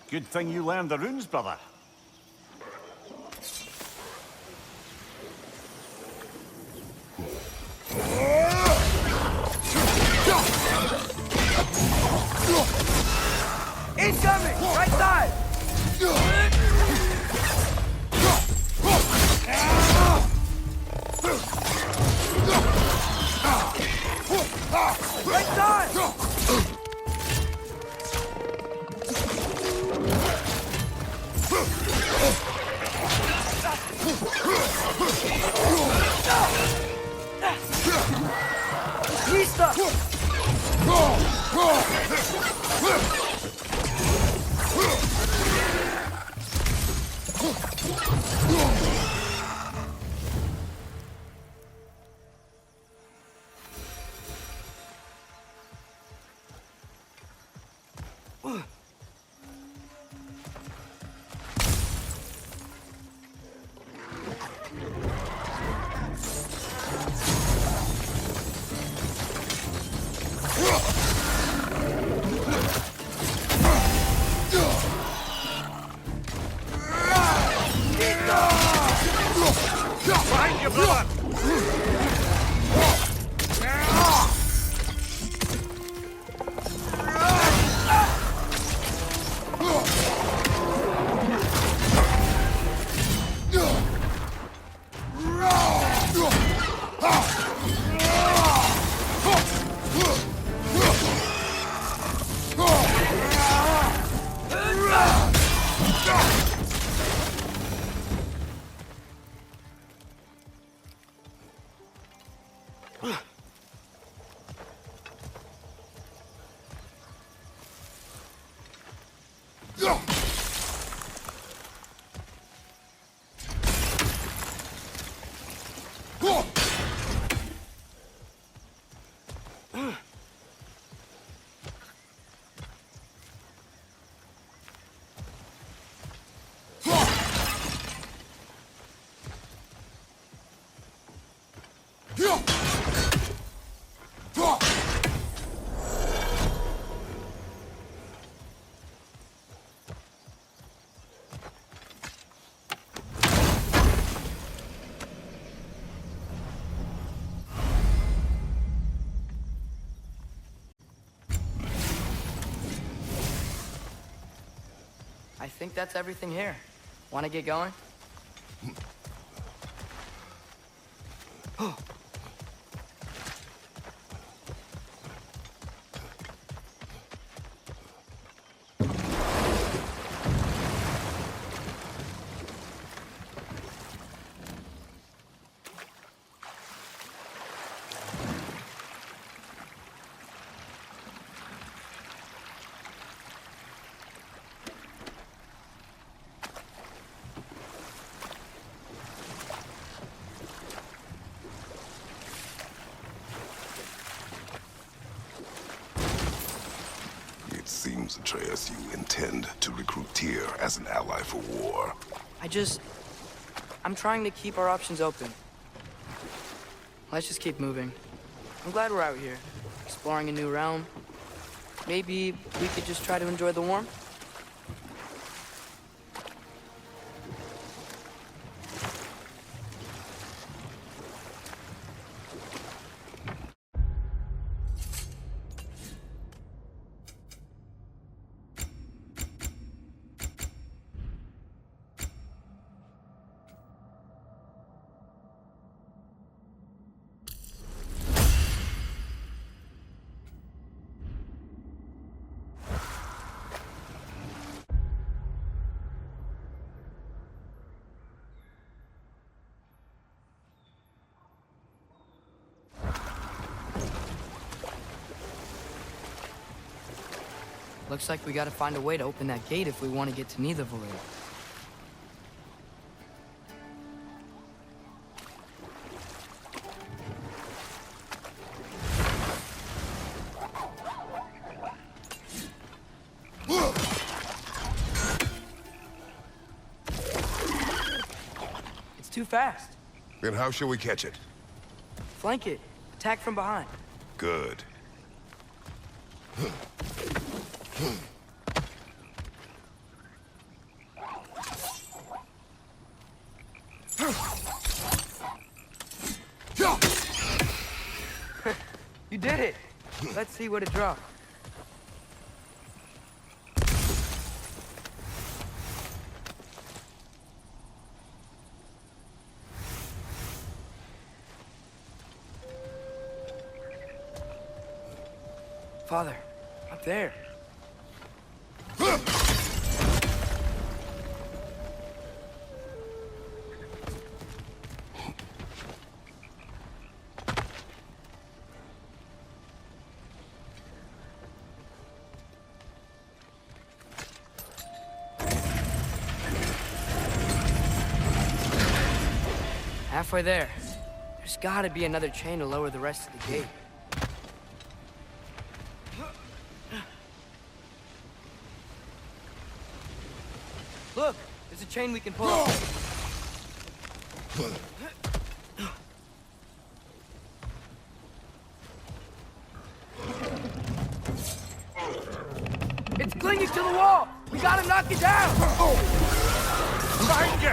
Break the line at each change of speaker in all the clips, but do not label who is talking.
Good thing you learned the runes, brother.
Incoming! Right side! Right side!
Behind you, brother!
I think that's everything here. Want to get going?
It seems, Atreus, you intend to recruit Tyr as an ally for war.
I just... I'm trying to keep our options open. Let's just keep moving. I'm glad we're out here, exploring a new realm. Maybe we could just try to enjoy the warmth? Looks like we gotta find a way to open that gate if we want to get to Nidavellir. It's too fast.
Then how shall we catch it?
Flank it. Attack from behind.
Good.
You did it! Let's see what it dropped. Father, up there. Halfway there. There's gotta be another chain to lower the rest of the gate. Look! There's a chain we can pull up. It's clinging to the wall! We gotta knock it down!
Behind you!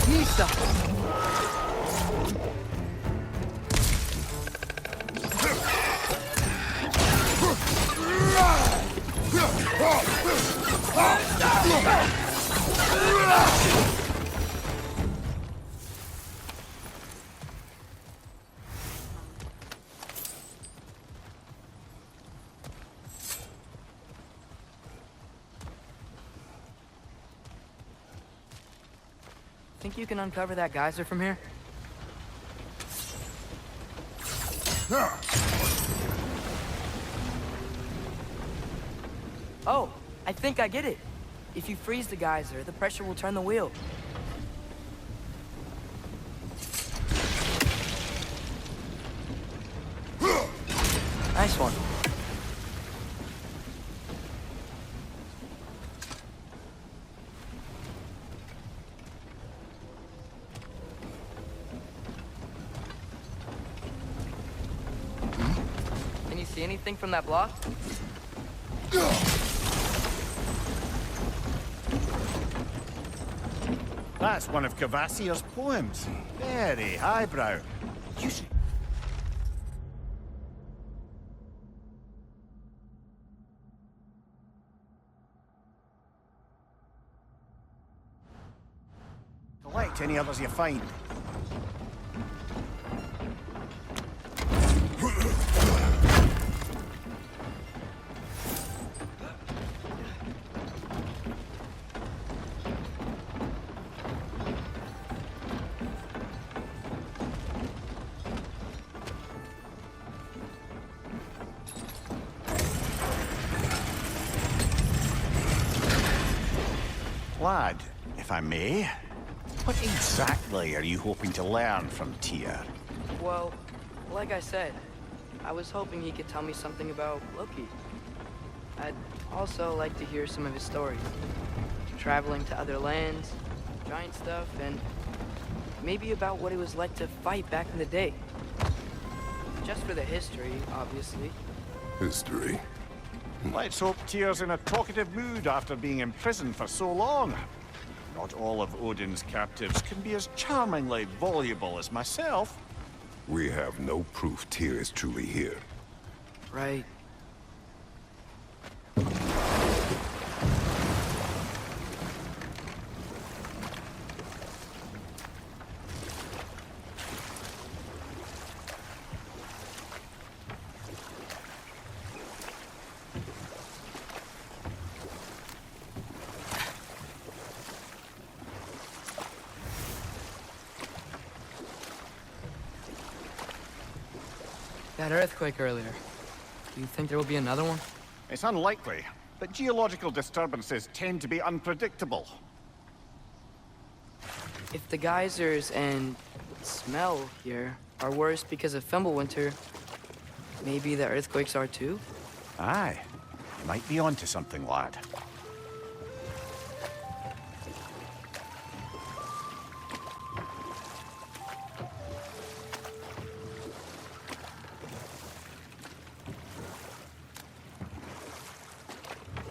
Nisa! Think you can uncover that geyser from here? Oh, I think I get it. If you freeze the geyser, the pressure will turn the wheel. Nice one. Can you see anything from that block?
That's one of Cavassier's poems. Very highbrow. You should... Collect any others you find. Lad, if I may, what exactly are you hoping to learn from Tyr?
Well, like I said, I was hoping he could tell me something about Loki. I'd also like to hear some of his stories. Traveling to other lands, giant stuff, and maybe about what it was like to fight back in the day. Just for the history, obviously.
History.
Let's hope Tyr's in a talkative mood after being imprisoned for so long. Not all of Odin's captives can be as charmingly voluble as myself.
We have no proof Tyr is truly here.
Right. That earthquake earlier. Do you think there will be another one?
It's unlikely, but geological disturbances tend to be unpredictable.
If the geysers and smell here are worse because of Fimbulwinter, maybe the earthquakes are too?
Aye, you might be onto something, lad.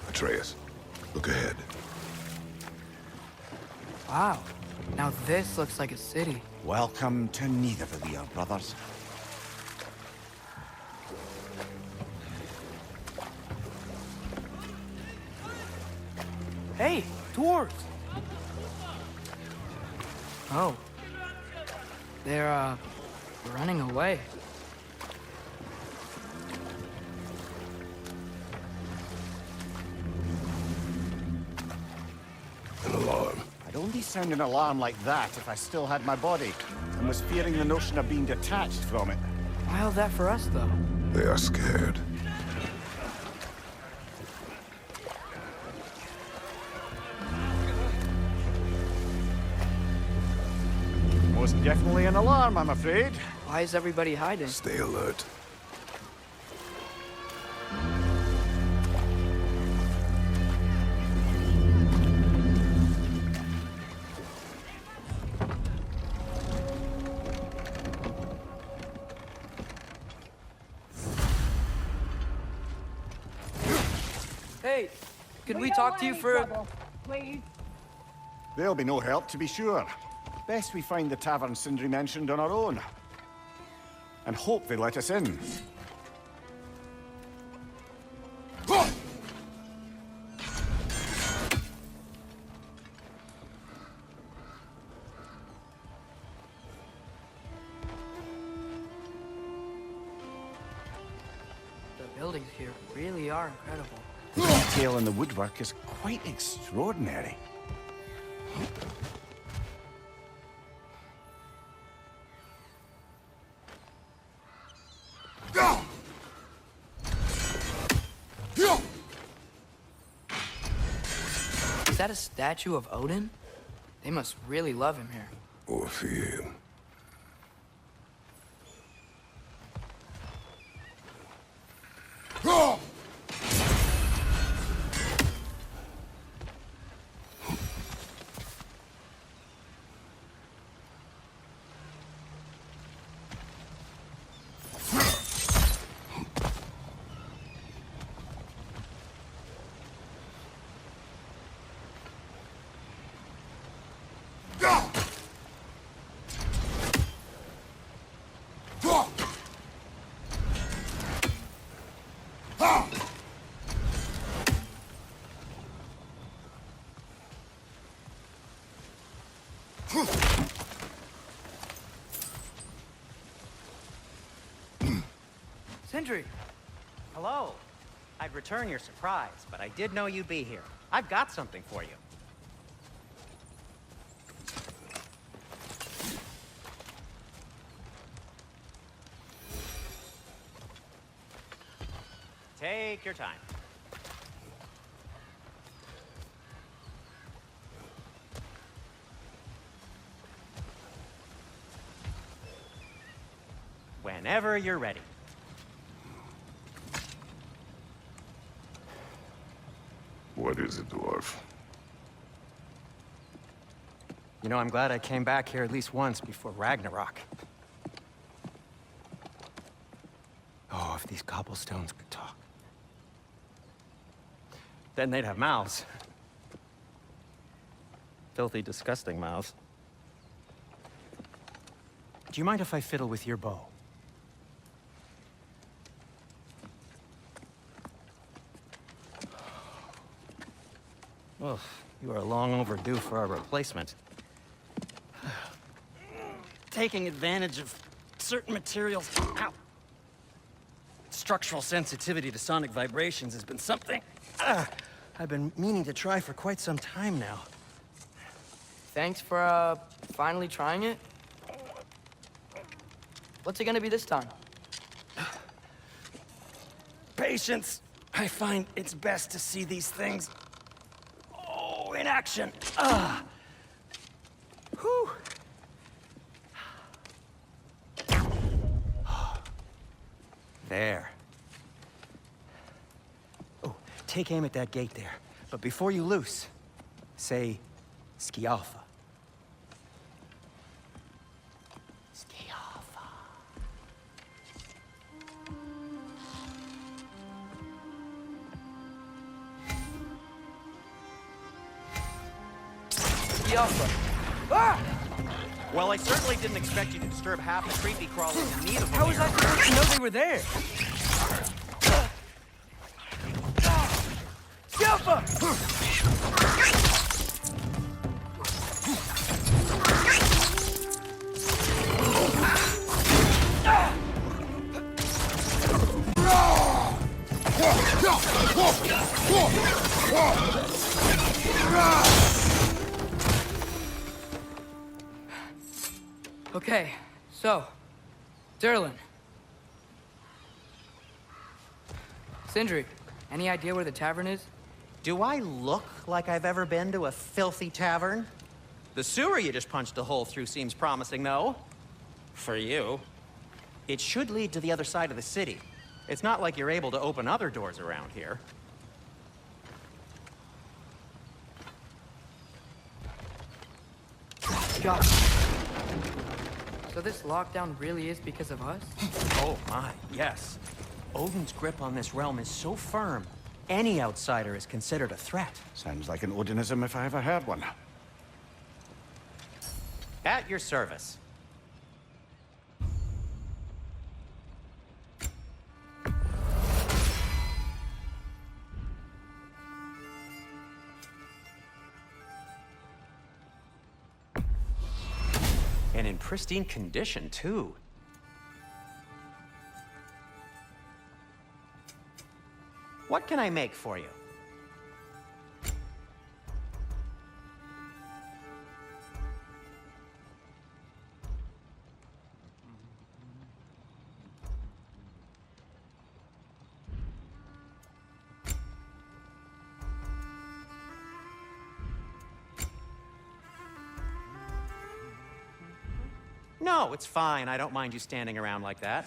Atreus, look ahead.
Wow. Now this looks like a city.
Welcome to Nidavellir, brothers.
Hey, dwarves! Oh. They're, running away.
An alarm.
I'd only sound an alarm like that if I still had my body, and was fearing the notion of being detached from it.
How's that for us, though?
They are scared.
Most definitely an alarm, I'm afraid.
Why is everybody hiding?
Stay alert.
Hey, could we talk to you for
Please.
There'll be no help, to be sure. Best we find the tavern Sindri mentioned on our own. And hope they let us in.
The buildings here really are incredible.
The detail in the woodwork is quite extraordinary.
Is that a statue of Odin? They must really love him here.
Or fear him.
Sindri!
Hello. I'd return your surprise, but I did know you'd be here. I've got something for you. Take your time. Whenever you're ready.
What is it, dwarf?
You know, I'm glad I came back here at least once before Ragnarok. Oh, if these cobblestones could talk. Then they'd have mouths. Filthy, disgusting mouths. Do you mind if I fiddle with your bow? Well, you are long overdue for a replacement. Taking advantage of certain materials. Ow. Structural sensitivity to sonic vibrations has been something I've been meaning to try for quite some time now.
Thanks for, finally trying it. What's it gonna be this time?
Patience. I find it's best to see these things, in action. Whew. There. Oh, take aim at that gate there. But before you loose, say, Skialfa. Skialfa.
Skialfa. Ah!
Well, I certainly didn't expect you to disturb half the creepy crawlers in need of them.
How was I supposed to know they were there? Skialfa! Okay, so, Durlin. Sindri, any idea where the tavern is?
Do I look like I've ever been to a filthy tavern? The sewer you just punched a hole through seems promising, though. For you. It should lead to the other side of the city. It's not like you're able to open other doors around here.
God. So this lockdown really is because of us?
Oh my, yes. Odin's grip on this realm is so firm, any outsider is considered a threat.
Sounds like an Odinism if I ever heard one.
At your service. And in pristine condition, too. What can I make for you? No, it's fine. I don't mind you standing around like that.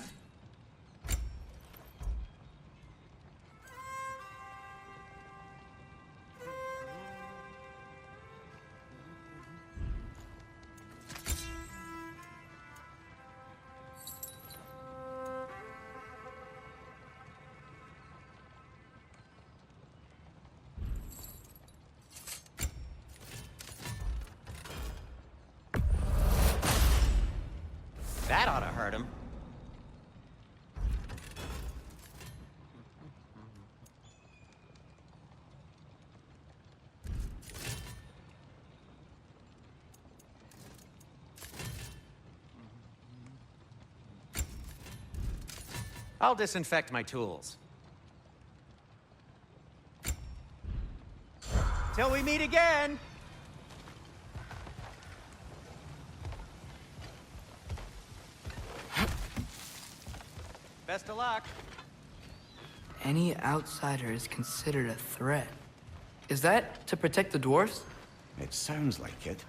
That ought to hurt him. I'll disinfect my tools. Till we meet again! Best of luck.
Any outsider is considered a threat. Is that to protect the dwarves?
It sounds like it.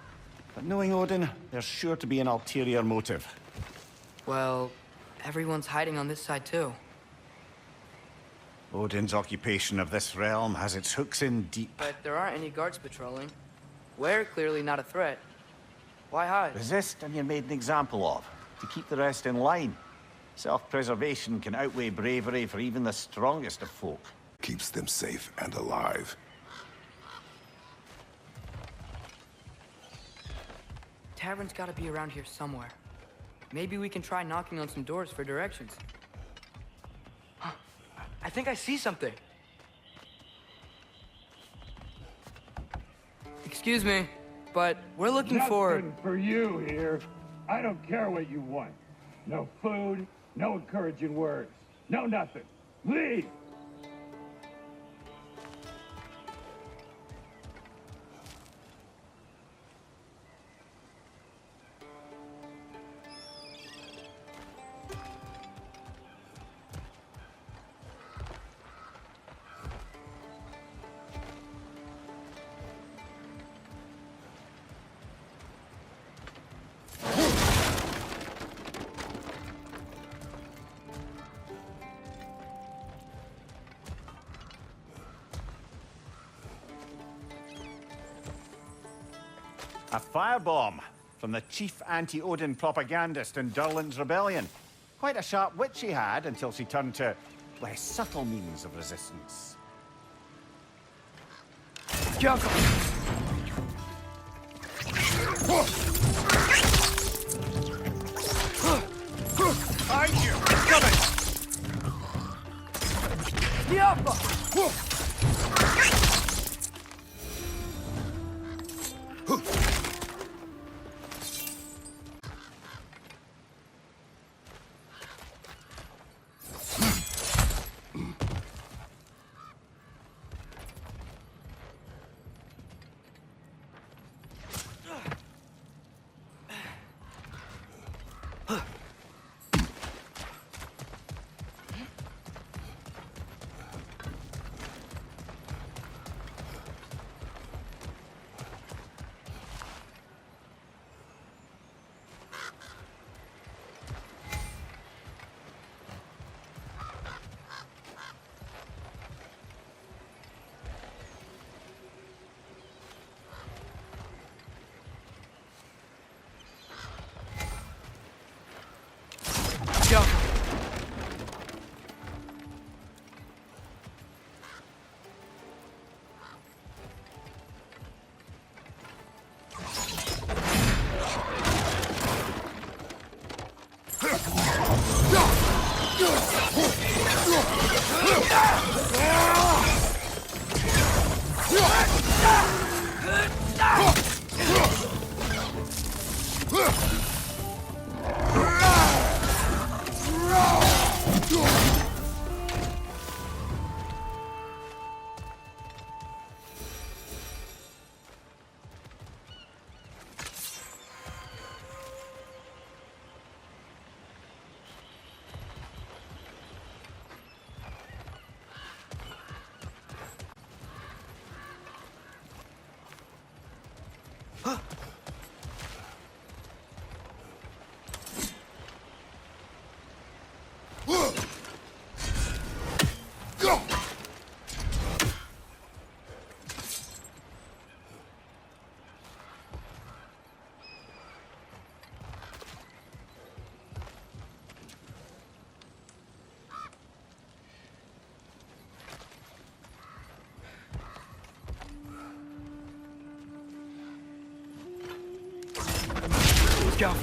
But knowing Odin, there's sure to be an ulterior motive.
Well, everyone's hiding on this side too.
Odin's occupation of this realm has its hooks in deep.
But there aren't any guards patrolling. We're clearly not a threat. Why hide?
Resist and you're made an example of, to keep the rest in line. Self-preservation can outweigh bravery for even the strongest of folk.
Keeps them safe and alive.
Tavern's gotta be around here somewhere. Maybe we can try knocking on some doors for directions. Huh. I think I see something. Excuse me, but we're looking for...
Nothing for you here. I don't care what you want. No food, no encouraging words, no nothing. Leave!
A firebomb from the chief anti-Odin propagandist in Durlin's rebellion. Quite a sharp wit she had until she turned to less subtle means of resistance.
Jacob!
Behind you! Coming!
Diablo!
Go.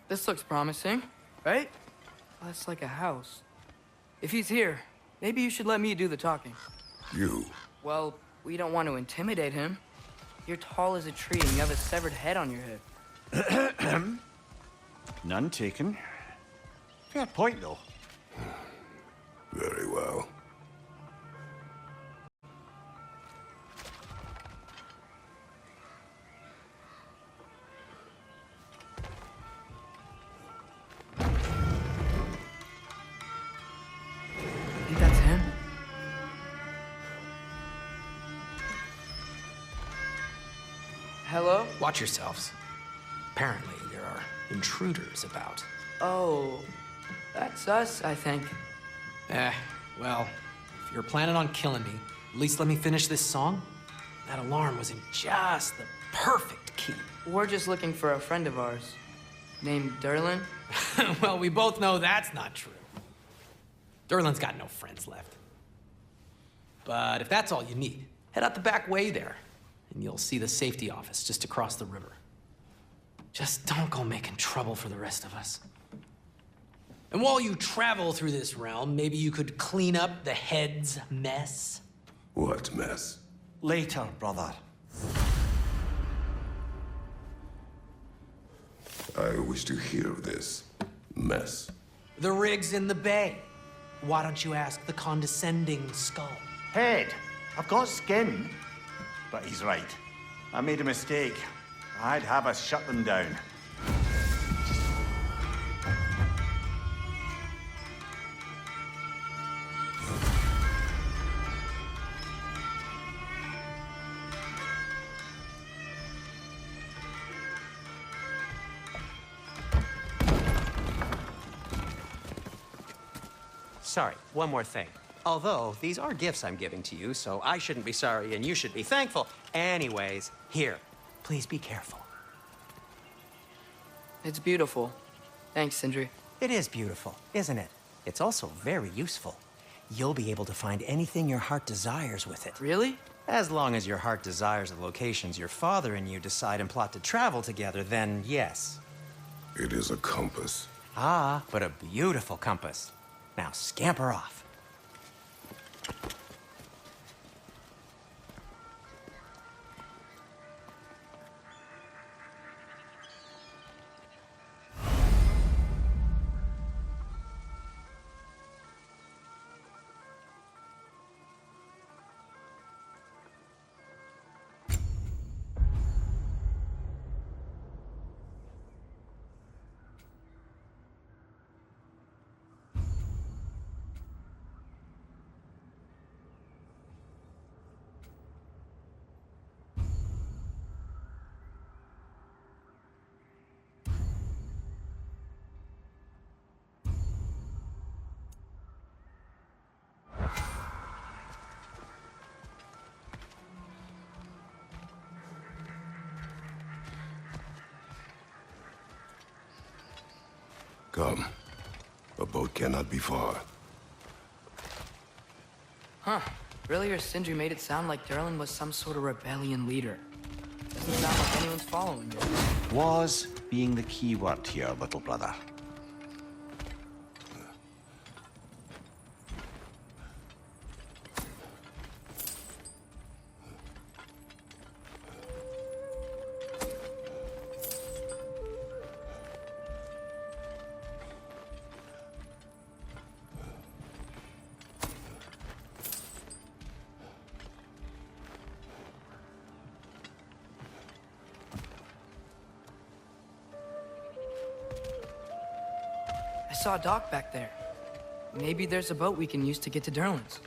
This looks promising, right? That's like a house. If he's here, maybe you should let me do the talking.
You?
Well, we don't want to intimidate him. You're tall as a tree and you have a severed head on your head.
None taken. Fair point, though.
Very well.
Think that's him? Hello?
Watch yourselves. Apparently, there are intruders about.
Oh, that's us, I think.
Well, if you're planning on killing me, at least let me finish this song. That alarm was in just the perfect key.
We're just looking for a friend of ours named Durlin.
Well, we both know that's not true. Durlin's got no friends left. But if that's all you need, head out the back way there, and you'll see the safety office just across the river. Just don't go making trouble for the rest of us. And while you travel through this realm, maybe you could clean up the head's mess.
What mess?
Later, brother.
I wish to hear this mess.
The rig's in the bay. Why don't you ask the condescending skull?
Head. I've got skin. But he's right. I made a mistake. I'd have us shut them down.
Sorry, one more thing. Although, these are gifts I'm giving to you, so I shouldn't be sorry and you should be thankful. Anyways, here, please be careful.
It's beautiful. Thanks, Sindri.
It is beautiful, isn't it? It's also very useful. You'll be able to find anything your heart desires with it.
Really?
As long as your heart desires the locations your father and you decide and plot to travel together, then yes.
It is a compass.
Ah, but a beautiful compass. Now scamper off.
Come. A boat cannot be far.
Huh. Earlier, Sindri made it sound like Durlin was some sort of rebellion leader. Doesn't sound like anyone's following you.
Was being the key word here, little brother.
I saw a dock back there. Maybe there's a boat we can use to get to Durlin's.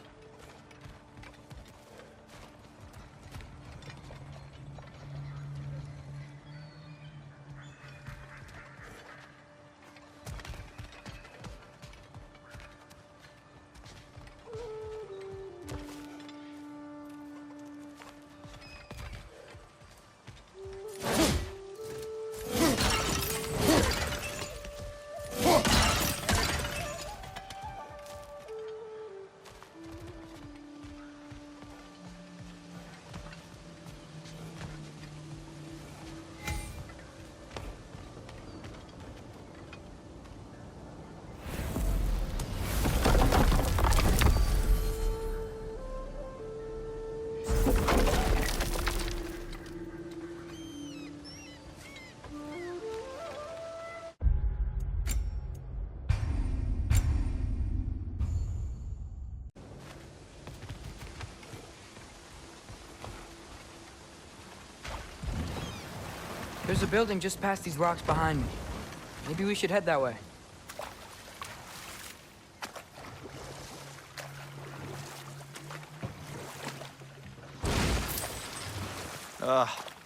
There's a building just past these rocks behind me. Maybe we should head that way.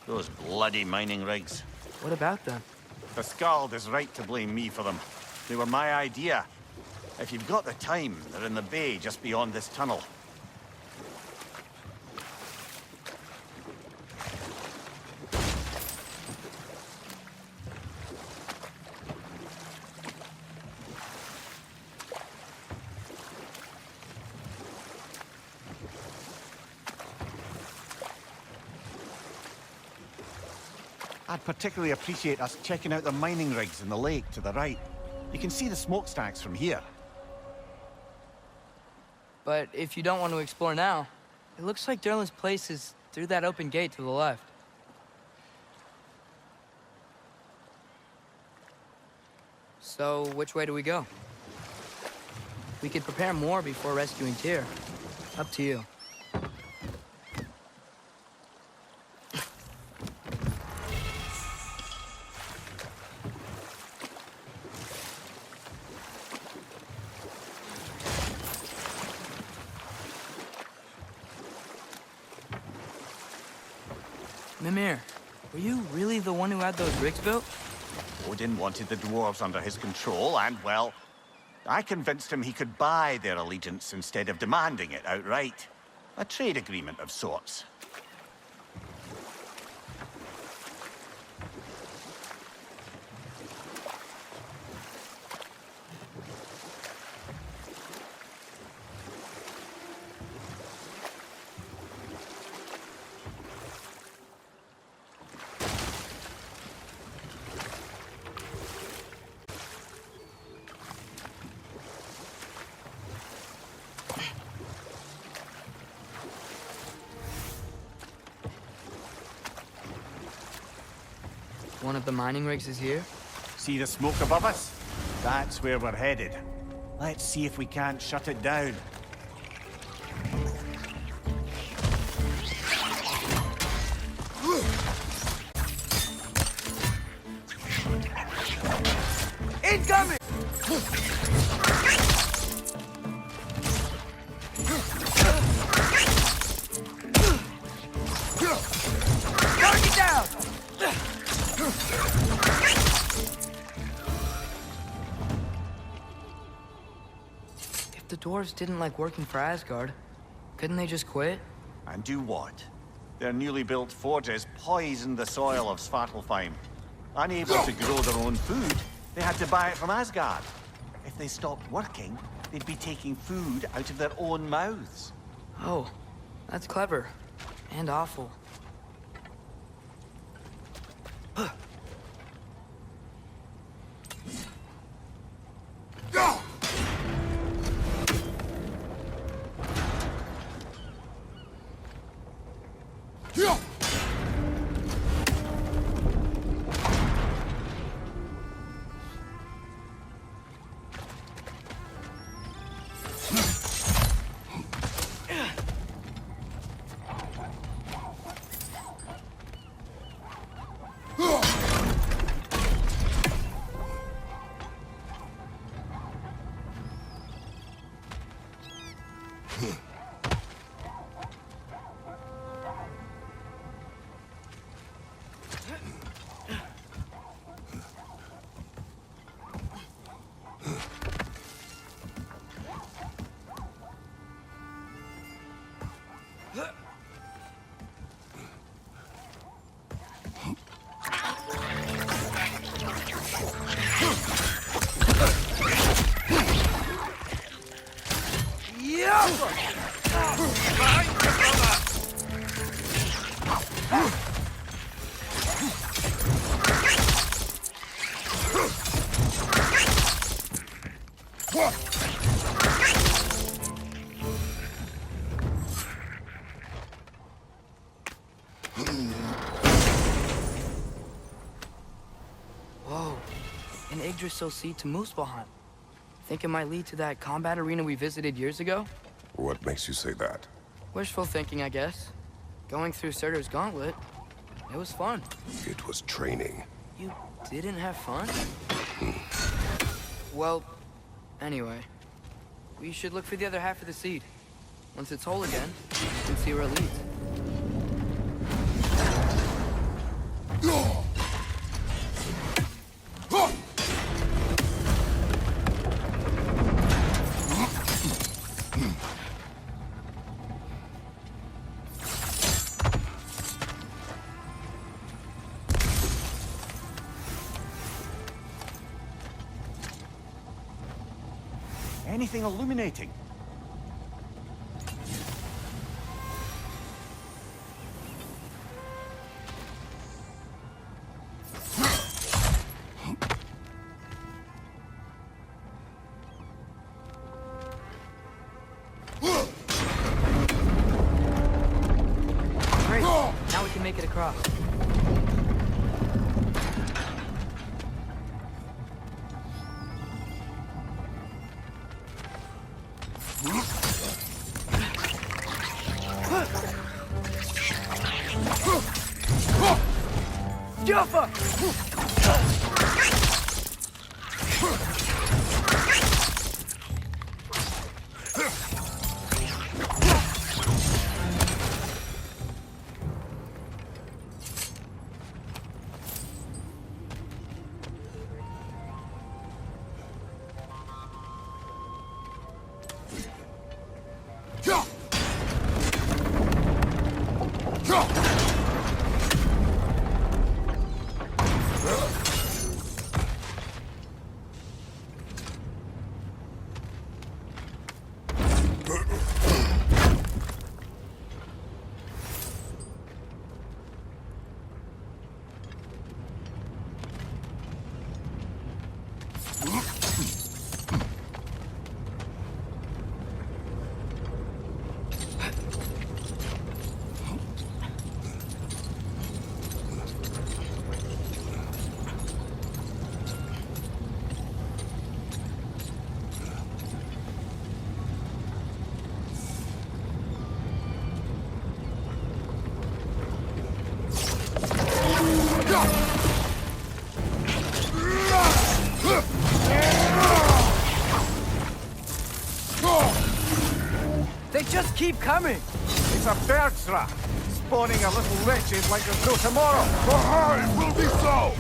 Those bloody mining rigs.
What about them?
The Skald is right to blame me for them. They were my idea. If you've got the time, they're in the bay just beyond this tunnel. I'd particularly appreciate us checking out the mining rigs in the lake to the right. You can see the smokestacks from here.
But if you don't want to explore now, it looks like Durlin's place is through that open gate to the left. So, which way do we go? We could prepare more before rescuing Tyr. Up to you. Mimir, were you really the one who had those rigs built?
Odin wanted the dwarves under his control, and, well, I convinced him he could buy their allegiance instead of demanding it outright. A trade agreement of sorts.
One of the mining rigs is here?
See the smoke above us? That's where we're headed. Let's see if we can't shut it down.
Incoming! Target down! If the dwarves didn't like working for Asgard, couldn't they just quit?
And do what? Their newly built forges poisoned the soil of Svartalfheim. Unable to grow their own food, they had to buy it from Asgard. If they stopped working, they'd be taking food out of their own mouths.
Oh, that's clever. And awful. Whoa, an Yggdrasil seed to Muspelheim. Think it might lead to that combat arena we visited years ago?
What makes you say that?
Wishful thinking, I guess. Going through Surtur's gauntlet, It was fun.
It was training.
You didn't have fun? Well, anyway, we should look for the other half of the seed. Once it's whole again, we can see where it leads.
Anything illuminating?
Great. Now we can make it across. Jaffa! They just keep coming!
It's a bird trap, spawning a little wretches like there's no tomorrow.
It will be so!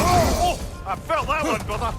Oh, I felt that one, brother.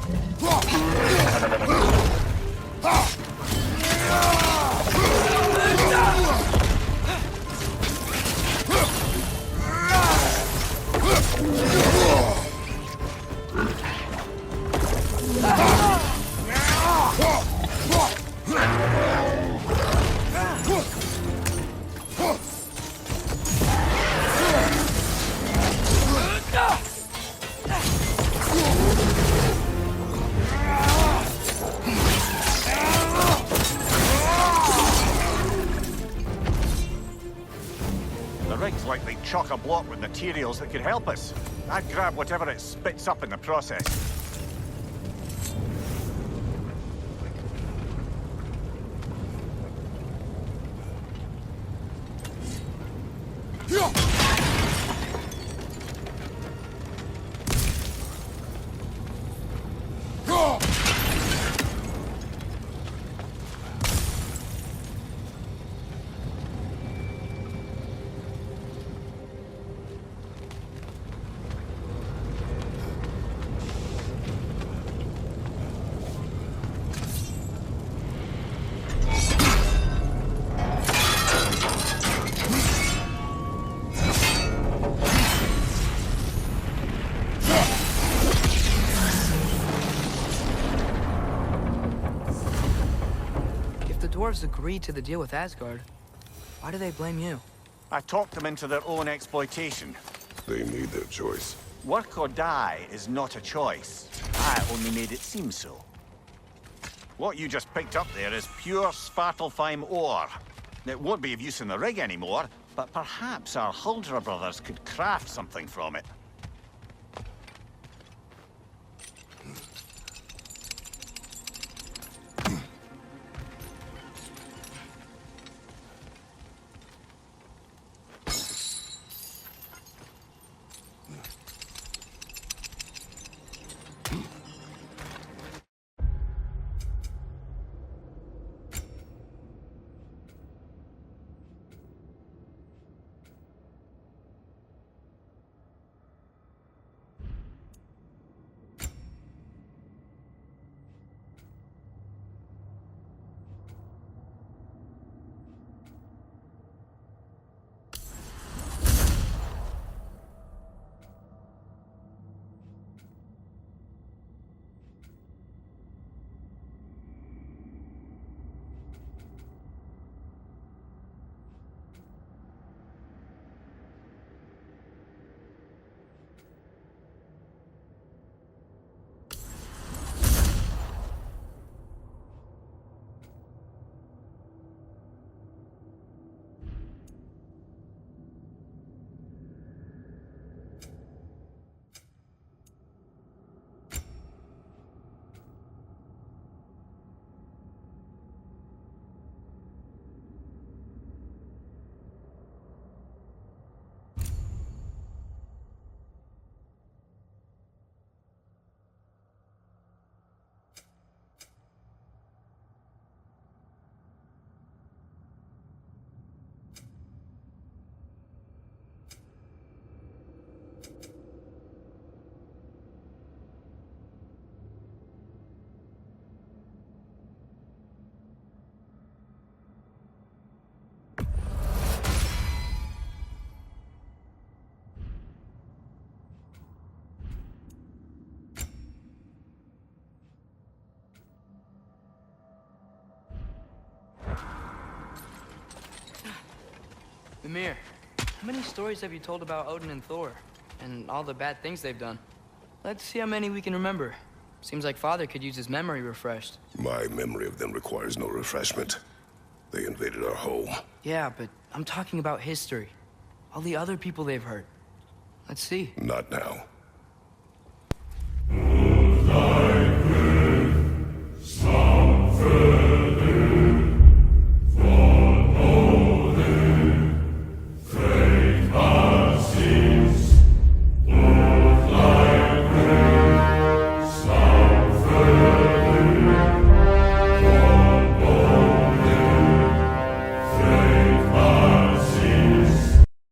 The rig's likely chock-a-block with materials that could help us. I'd grab whatever it spits up in the process.
Dwarves agreed to the deal with Asgard. Why do they blame you?
I talked them into their own exploitation.
They made their choice.
Work or die is not a choice. I only made it seem so. What you just picked up there is pure Svartalfheim ore. It won't be of use in the rig anymore, but perhaps our Huldra brothers could craft something from it.
Mimir, how many stories have you told about Odin and Thor? And all the bad things they've done? Let's see how many we can remember. Seems like Father could use his memory refreshed.
My memory of them requires no refreshment. They invaded our home.
Yeah, but I'm talking about history. All the other people they've hurt. Let's see.
Not now.